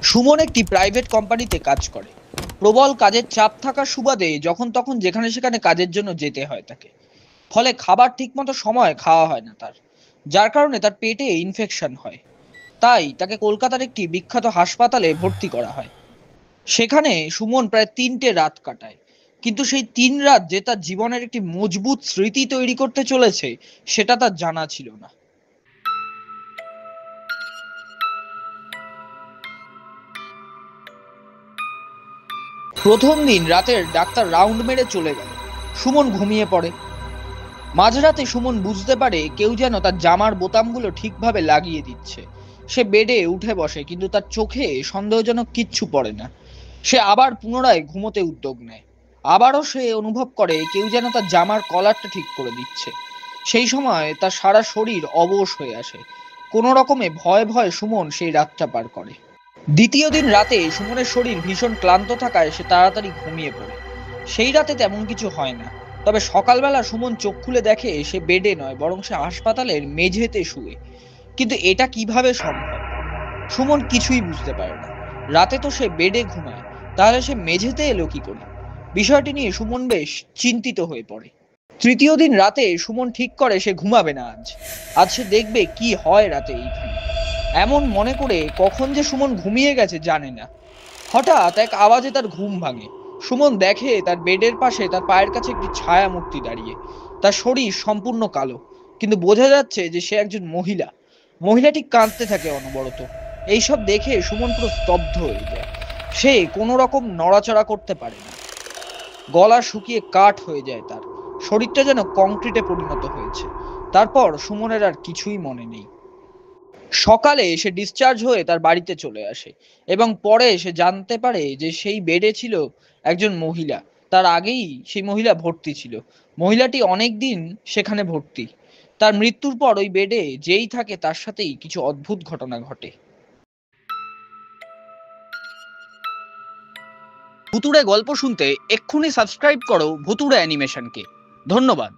সুমন একটি প্রাইভেট কোম্পানিতে কাজ করে। প্রবল কাজের চাপ থাকার সুবাদে যখন তখন যেখানে সেখানে কাজের জন্য যেতে হয় তাকে। ফলে খাবার ঠিকমতো সময়ে খাওয়া হয় না তার, যার কারণে তার পেটে ইনফেকশন হয়। তাই তাকে কলকাতার একটি বিখ্যাত হাসপাতালে ভর্তি করা হয়। সেখানে সুমন প্রায় 3টে রাত কাটায়। কিন্তু সেই 3 রাত যে তার জীবনের একটি মজবুত স্মৃতি তৈরি করতে চলেছে, সেটা তার জানা ছিল না। প্রথম দিন রাতের ডাক্তার রাউন্ড মেরে চলে গেল। সুমন ঘুমিয়ে পড়ে। মাঝরাতে সুমন বুঝতে পারে কেউ যেন তার জামার বোতামগুলো ঠিকভাবে লাগিয়ে দিচ্ছে। সে বেডে উঠে বসে, কিন্তু তার চোখে সন্দেহজনক কিচ্ছু পড়ে না। সে আবার পুনরায় ঘুমোতে উদ্যোগ নেয়। আবারও সে অনুভব করে কেউ যেন তার জামার কলারটা ঠিক করে দিচ্ছে। সেই সময় তার সারা শরীর অবশ হয়ে আসে। কোনো রকমে ভয়ে ভয়ে সুমন সেই রাতটা পার করে। দ্বিতীয় দিন রাতে সুমনের শরীর ভীষণ ক্লান্ত থাকায় সে তাড়াতাড়ি ঘুমিয়ে পড়ে। সেই রাতে তেমন কিছু হয় না। তবে সকালবেলা সুমন চোখ খুলে দেখে সে বেডে নয়, বরং সে হাসপাতালের মেঝেতে শুয়ে। কিন্তু এটা কিভাবে সম্ভব? সুমন কিছুই বুঝতে পারে না। রাতে তো সে বেডে ঘুমায়, তাহলে সে মেঝেতে এলো কি করে? বিষয়টি নিয়ে সুমন বেশ চিন্তিত হয়ে পড়ে। তৃতীয় দিন রাতে সুমন ঠিক করে সে ঘুমাবে না আজ। আজ সে দেখবে কি হয় রাতে এইখানে। এমন মনে করে কখন যে সুমন ঘুমিয়ে গেছে জানে না। হঠাৎ এক আওয়াজে তার ঘুম ভাঙে। সুমন দেখে তার বেডের পাশে তার পায়ের কাছে একটি ছায়া মূর্তি দাঁড়িয়ে। তার শরীর সম্পূর্ণ কালো, কিন্তু বোঝা যাচ্ছে যে সে একজন মহিলা। মহিলাটি কাঁদতে থাকে অনবরত। এইসব দেখে সুমন পুরো স্তব্ধ হয়ে যায়। সে কোনো রকম নড়াচড়া করতে পারে না। গলা শুকিয়ে কাঠ হয়ে যায় তার। শরীরটা যেন কংক্রিটে পরিণত হয়েছে। তারপর সুমনের আর কিছুই মনে নেই। সকালে সে ডিসচার্জ হয়ে তার বাড়িতে চলে আসে এবং পরে সে জানতে পারে যে সেই বেডে ছিল একজন মহিলা। তার আগেই সেই মহিলা ভর্তি ছিল। মহিলাটি অনেক দিন সেখানে ভর্তি। তার মৃত্যুর পর ওই বেডে যেই থাকে তার সাথেই কিছু অদ্ভুত ঘটনা ঘটে। ভুতুড়ে গল্প শুনতে এক্ষুনি সাবস্ক্রাইব করো ভুতুড়ে অ্যানিমেশনকে। ধন্যবাদ।